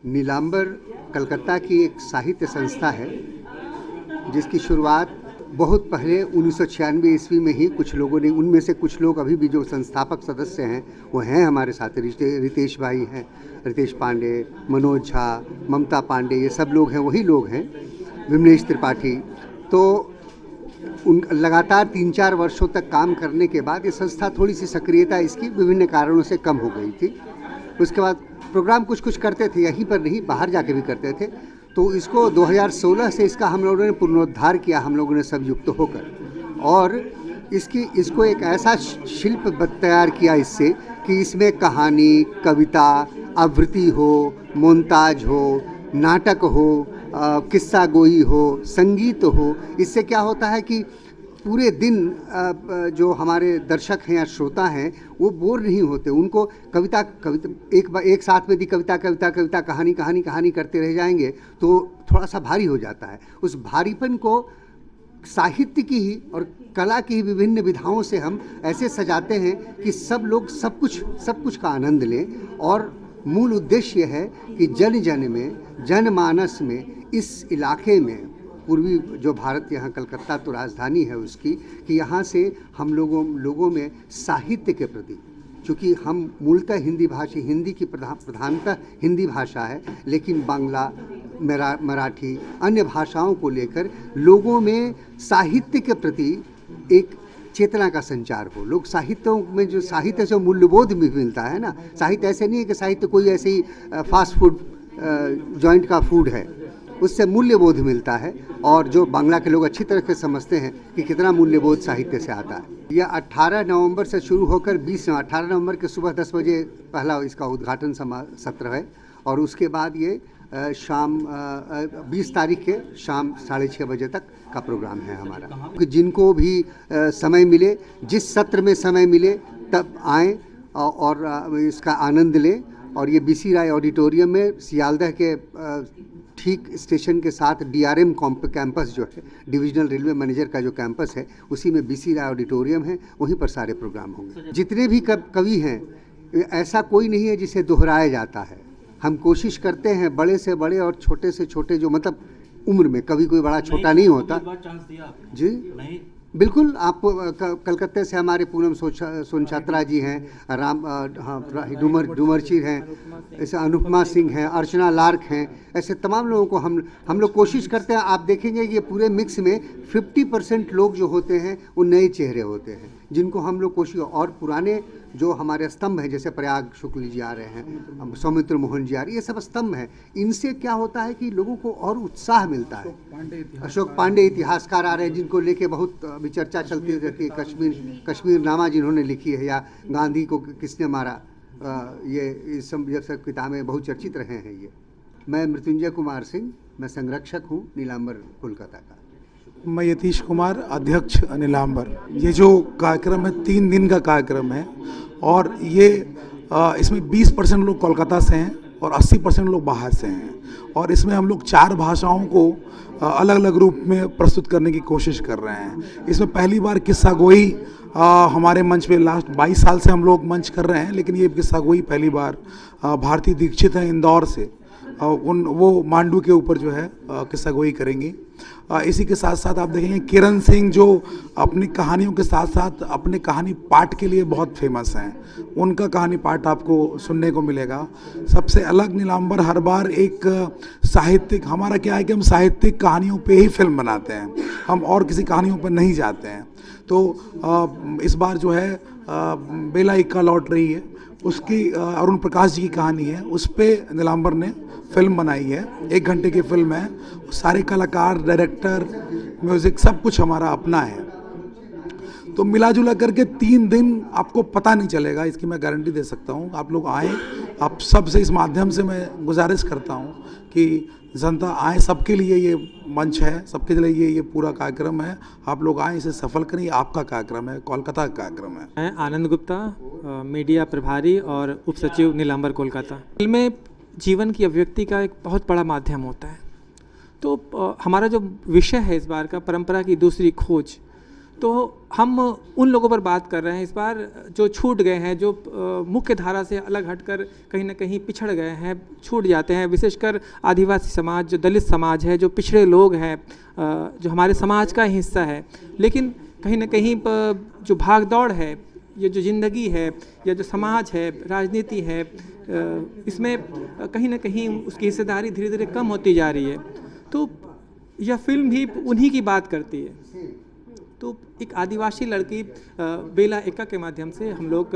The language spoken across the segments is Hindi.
नीलांबर कलकत्ता की एक साहित्य संस्था है जिसकी शुरुआत बहुत पहले 1996 ईस्वी में ही कुछ लोगों ने, उनमें से कुछ लोग अभी भी जो संस्थापक सदस्य हैं वो हैं हमारे साथ। रितेश भाई हैं, रितेश पांडे, मनोज झा, ममता पांडे, ये सब लोग हैं, वही लोग हैं, विमलेश त्रिपाठी। तो उन लगातार 3-4 वर्षों तक काम करने के बाद ये संस्था थोड़ी सी सक्रियता इसकी विभिन्न कारणों से कम हो गई थी। उसके बाद प्रोग्राम कुछ करते थे, यहीं पर नहीं, बाहर जाके भी करते थे। तो इसको 2016 से इसका हम लोगों ने पुनरुद्धार किया, हम लोगों ने सब युक्त होकर, और इसको एक ऐसा शिल्प तैयार किया इससे कि इसमें कहानी, कविता, आवृत्ति हो, मोन्ताज हो, नाटक हो, किस्सा गोई हो, संगीत हो। इससे क्या होता है कि पूरे दिन जो हमारे दर्शक हैं या श्रोता हैं वो बोर नहीं होते। उनको कविता एक साथ में दी कविता कहानी करते रह जाएंगे तो थोड़ा सा भारी हो जाता है। उस भारीपन को साहित्य की ही और कला की ही विभिन्न विधाओं से हम ऐसे सजाते हैं कि सब लोग सब कुछ का आनंद लें। और मूल उद्देश्य है कि जन जन में, जनमानस में, इस इलाके में, पूर्वी जो भारत, यहाँ कलकत्ता तो राजधानी है उसकी, कि यहाँ से हम लोगों में साहित्य के प्रति, चूँकि हम मूलतः हिंदी भाषी, हिंदी की प्रधानतः हिंदी भाषा है, लेकिन बांग्ला, मराठी, अन्य भाषाओं को लेकर लोगों में साहित्य के प्रति एक चेतना का संचार हो। लोग साहित्यों में, जो साहित्य से मूल्यबोध भी मिलता है ना, साहित्य ऐसे नहीं है कि साहित्य कोई ऐसे ही फास्ट फूड जॉइंट का फूड है, उससे मूल्यबोध मिलता है। और जो बांग्ला के लोग अच्छी तरह से समझते हैं कि कितना मूल्यबोध साहित्य से आता है। यह 18 नवंबर से शुरू होकर 18 नवंबर के सुबह 10 बजे पहला इसका उद्घाटन सत्र है, और उसके बाद ये शाम 20 तारीख के शाम 6:30 बजे तक का प्रोग्राम है हमारा। कि जिनको भी समय मिले, जिस सत्र में समय मिले तब आएँ और इसका आनंद लें। और ये BC राय ऑडिटोरियम में, सियालदह के ठीक स्टेशन के साथ DRM कैंपस जो है, डिविजनल रेलवे मैनेजर का जो कैंपस है, उसी में BC राय ऑडिटोरियम है, वहीं पर सारे प्रोग्राम होंगे। जितने भी कवि हैं, ऐसा कोई नहीं है जिसे दोहराया जाता है। हम कोशिश करते हैं बड़े से बड़े और छोटे से छोटे, जो मतलब उम्र में कभी कोई बड़ा छोटा नहीं होता जी। बिल्कुल, आप कलकत्ते से हमारे पूनम सोनछात्रा जी हैं, डूमरचीर हैं, ऐसे अनुपमा सिंह हैं, अर्चना लार्क हैं, ऐसे तमाम लोगों को हम लोग कोशिश करते हैं। आप देखेंगे कि ये पूरे मिक्स में 50% लोग जो होते हैं वो नए चेहरे होते हैं, जिनको हम लोग कोशिश, और पुराने जो हमारे स्तंभ हैं, जैसे प्रयाग शुक्ल जी आ रहे हैं, सौमित्र मोहन जी आ रहे हैं, ये सब स्तंभ हैं। इनसे क्या होता है कि लोगों को और उत्साह मिलता है। अशोक पांडे इतिहासकार आ रहे हैं, जिनको लेके बहुत अभी चर्चा चलती रहती है। कश्मीर नामा जिन्होंने लिखी है, या गांधी को किसने मारा, ये सब किताबें बहुत चर्चित रहे हैं। ये मैं मृत्युंजय कुमार सिंह, मैं संरक्षक हूँ नीलांबर कोलकाता का। मैं यतीश कुमार, अध्यक्ष नीलांबर। ये जो कार्यक्रम है 3 दिन का कार्यक्रम है, और ये इसमें 20% लोग कोलकाता से हैं और 80% लोग बाहर से हैं। और इसमें हम लोग 4 भाषाओं को अलग अलग रूप में प्रस्तुत करने की कोशिश कर रहे हैं। इसमें पहली बार किस्सा गोई हमारे मंच पे, लास्ट 22 साल से हम लोग मंच कर रहे हैं, लेकिन ये किस्सा गोई पहली बार भारती दीक्षित हैं इंदौर से, वो मांडू के ऊपर जो है किस्सा गोई करेंगी। इसी के साथ साथ आप देखेंगे किरण सिंह, जो अपनी कहानियों के साथ साथ अपने कहानी पाठ के लिए बहुत फेमस हैं, उनका कहानी पाठ आपको सुनने को मिलेगा। सबसे अलग नीलांबर हर बार एक साहित्यिक, हमारा क्या है कि हम साहित्यिक कहानियों पे ही फिल्म बनाते हैं, हम और किसी कहानियों पर नहीं जाते हैं। तो इस बार जो है बेला इक्का लौट रही है, उसकी अरुण प्रकाश जी की कहानी है, उस पर नीलांबर ने फिल्म बनाई है। 1 घंटे की फिल्म है। सारे कलाकार, डायरेक्टर, म्यूज़िक, सब कुछ हमारा अपना है। तो मिला जुला करके 3 दिन आपको पता नहीं चलेगा, इसकी मैं गारंटी दे सकता हूँ। आप लोग आएँ, आप सबसे इस माध्यम से मैं गुजारिश करता हूँ कि जनता आए, सबके लिए ये मंच है, सबके लिए ये पूरा कार्यक्रम है। आप लोग आएँ, इसे सफल करें। ये आपका कार्यक्रम है, कोलकाता का कार्यक्रम है। मैं आनंद गुप्ता, मीडिया प्रभारी और उप सचिव नीलांबर कोलकाता। फिल्में जीवन की अभिव्यक्ति का एक बहुत बड़ा माध्यम होता है। तो हमारा जो विषय है इस बार का, परंपरा की दूसरी खोज, तो हम उन लोगों पर बात कर रहे हैं इस बार जो छूट गए हैं, जो मुख्य धारा से अलग हटकर कहीं ना कहीं पिछड़ गए हैं, छूट जाते हैं। विशेषकर आदिवासी समाज, जो दलित समाज है, जो पिछड़े लोग हैं, जो हमारे समाज का हिस्सा है, लेकिन कहीं ना कहीं जो भाग दौड़ है, ये जो ज़िंदगी है, या जो समाज है, राजनीति है, इसमें कहीं ना कहीं उसकी हिस्सेदारी धीरे धीरे कम होती जा रही है। तो यह फिल्म भी उन्हीं की बात करती है। तो एक आदिवासी लड़की बेला एक्का के माध्यम से हम लोग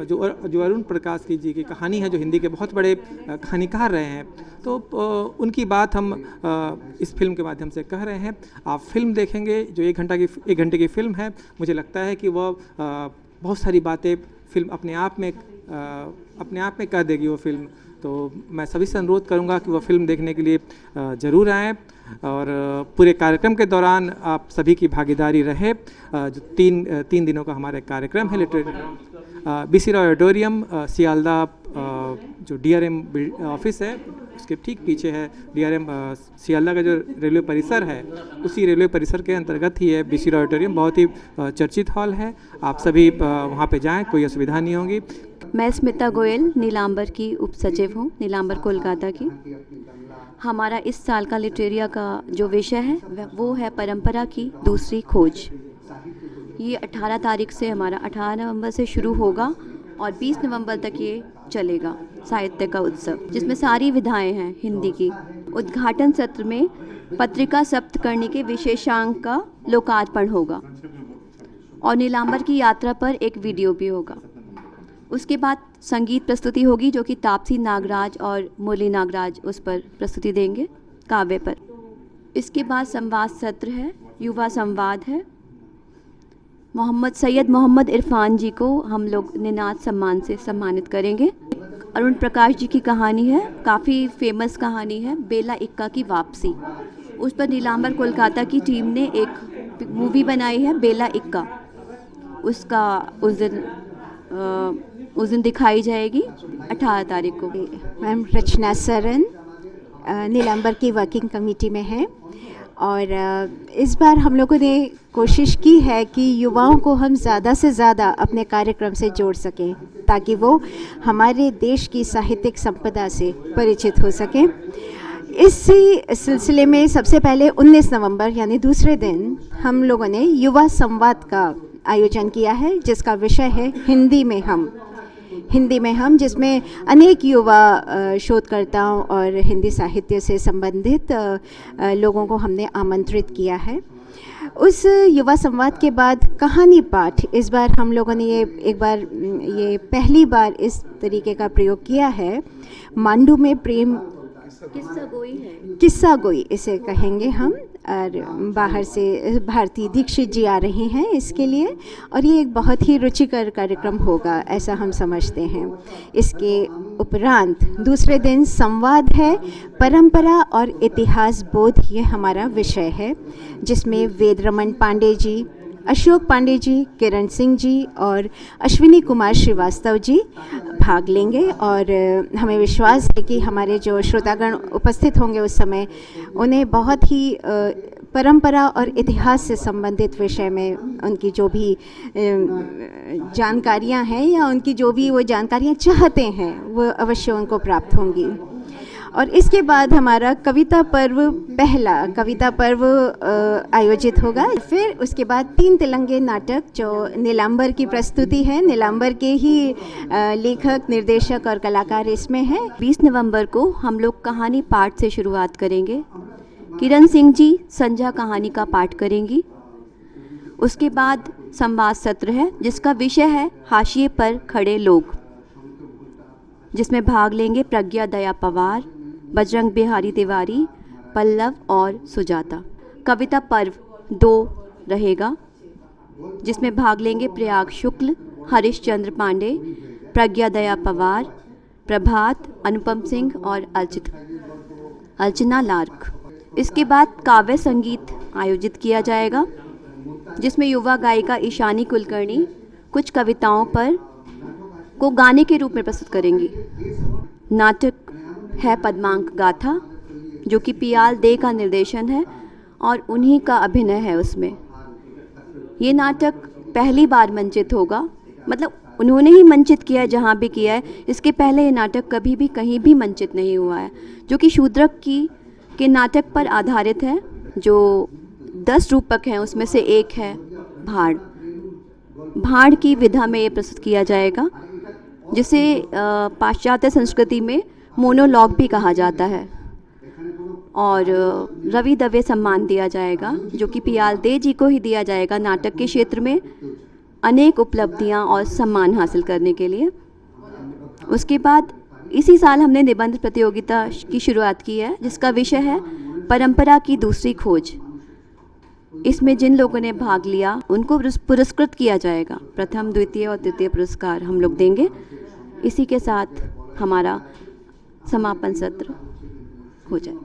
जो अरुण प्रकाश जी की कहानी है, जो हिंदी के बहुत बड़े कहानीकार रहे हैं, तो उनकी बात हम इस फिल्म के माध्यम से कह रहे हैं। आप फिल्म देखेंगे, जो 1 घंटे की फिल्म है, मुझे लगता है कि वह बहुत सारी बातें फिल्म अपने आप में कह देगी वो फिल्म। तो मैं सभी से अनुरोध करूंगा कि वह फिल्म देखने के लिए ज़रूर आएँ, और पूरे कार्यक्रम के दौरान आप सभी की भागीदारी रहे। जो तीन दिनों का हमारा कार्यक्रम है, literary BC Roy auditorium, Sealdah, जो DRM ऑफिस है उसके ठीक पीछे है। DRM सियालदा का जो रेलवे परिसर है, उसी रेलवे परिसर के अंतर्गत ही है BC रॉय ऑडिटोरियम। बहुत ही चर्चित हॉल है, आप सभी वहाँ पे जाएं, कोई असुविधा नहीं होगी। मैं स्मिता गोयल, नीलांबर की उप सचिव हूँ, नीलांबर कोलकाता की। हमारा इस साल का लिटरेरिया का जो विषय है वो है परंपरा की दूसरी खोज। ये 18 तारीख से, हमारा 18 नवंबर से शुरू होगा और 20 नवंबर तक ये चलेगा, साहित्य का उत्सव, जिसमें सारी विधाएं हैं हिंदी की। उद्घाटन सत्र में पत्रिका सप्तकर्णी के विशेषांक का लोकार्पण होगा और नीलांबर की यात्रा पर एक वीडियो भी होगा। उसके बाद संगीत प्रस्तुति होगी, जो कि तापसी नागराज और मुरली नागराज उस पर प्रस्तुति देंगे, काव्य पर। इसके बाद संवाद सत्र है, युवा संवाद है। सैयद मोहम्मद इरफान जी को हम लोग निनाद सम्मान से सम्मानित करेंगे। अरुण प्रकाश जी की कहानी है, काफ़ी फेमस कहानी है, बेला एक्का की वापसी। उस पर नीलांबर कोलकाता की टीम ने एक मूवी बनाई है, बेला एक्का। उसका उस दिन दिखाई जाएगी 18 तारीख को। मैम रचना सरन नीलांबर की वर्किंग कमेटी में है, और इस बार हम लोगों ने कोशिश की है कि युवाओं को हम ज़्यादा से ज़्यादा अपने कार्यक्रम से जोड़ सकें, ताकि वो हमारे देश की साहित्यिक संपदा से परिचित हो सकें। इसी सिलसिले में सबसे पहले 19 नवंबर यानी दूसरे दिन हम लोगों ने युवा संवाद का आयोजन किया है, जिसका विषय है हिंदी में हम, जिसमें अनेक युवा शोधकर्ताओं और हिंदी साहित्य से संबंधित लोगों को हमने आमंत्रित किया है। उस युवा संवाद के बाद कहानी पाठ, इस बार हम लोगों ने ये पहली बार इस तरीके का प्रयोग किया है। मांडू में प्रेम किस्सा गोई इसे कहेंगे हम, और बाहर से भारती दीक्षित जी आ रही हैं इसके लिए, और ये एक बहुत ही रुचिकर कार्यक्रम होगा, ऐसा हम समझते हैं। इसके उपरांत दूसरे दिन संवाद है, परंपरा और इतिहास बोध, ये हमारा विषय है, जिसमें वेदरमन पांडे जी, अशोक पांडे जी, किरण सिंह जी और अश्विनी कुमार श्रीवास्तव जी भाग लेंगे। और हमें विश्वास है कि हमारे जो श्रोतागण उपस्थित होंगे उस समय उन्हें बहुत ही परंपरा और इतिहास से संबंधित विषय में उनकी जो भी जानकारियां हैं, या उनकी जो भी वो जानकारियां चाहते हैं, वो अवश्य उनको प्राप्त होंगी। और इसके बाद हमारा कविता पर्व आयोजित होगा। फिर उसके बाद 3 तेलंगे नाटक, जो नीलांबर की प्रस्तुति है, नीलांबर के ही लेखक, निर्देशक और कलाकार इसमें हैं। 20 नवंबर को हम लोग कहानी पाठ से शुरुआत करेंगे। किरण सिंह जी संध्या कहानी का पाठ करेंगी। उसके बाद संवाद सत्र है, जिसका विषय है हाशिए पर खड़े लोग, जिसमें भाग लेंगे प्रज्ञा दया पवार, बजरंग बिहारी तिवारी, पल्लव और सुजाता। कविता पर्व 2 रहेगा, जिसमें भाग लेंगे प्रयाग शुक्ल, हरीशचंद्र पांडे, प्रज्ञा दया पवार, प्रभात, अनुपम सिंह और अर्चना लार्क। इसके बाद काव्य संगीत आयोजित किया जाएगा, जिसमें युवा गायिका ईशानी कुलकर्णी कुछ कविताओं पर को गाने के रूप में प्रस्तुत करेंगी। नाटक है पद्मांक गाथा, जो कि पियाल दे का निर्देशन है और उन्हीं का अभिनय है उसमें। ये नाटक पहली बार मंचित होगा, मतलब उन्होंने ही मंचित किया है जहाँ भी किया है। इसके पहले ये नाटक कभी भी कहीं भी मंचित नहीं हुआ है, जो कि शूद्रक के नाटक पर आधारित है। जो 10 रूपक हैं उसमें से एक है भाड़। भाड़ की विधा में ये प्रस्तुत किया जाएगा, जिसे पाश्चात्य संस्कृति में मोनोलॉग भी कहा जाता है। और रवि दवे सम्मान दिया जाएगा, जो कि पियाल दे जी को ही दिया जाएगा नाटक के क्षेत्र में अनेक उपलब्धियां और सम्मान हासिल करने के लिए। उसके बाद इसी साल हमने निबंध प्रतियोगिता की शुरुआत की है, जिसका विषय है परंपरा की दूसरी खोज। इसमें जिन लोगों ने भाग लिया उनको पुरस्कृत किया जाएगा। प्रथम, द्वितीय और तृतीय पुरस्कार हम लोग देंगे। इसी के साथ हमारा समापन सत्र हो जाए।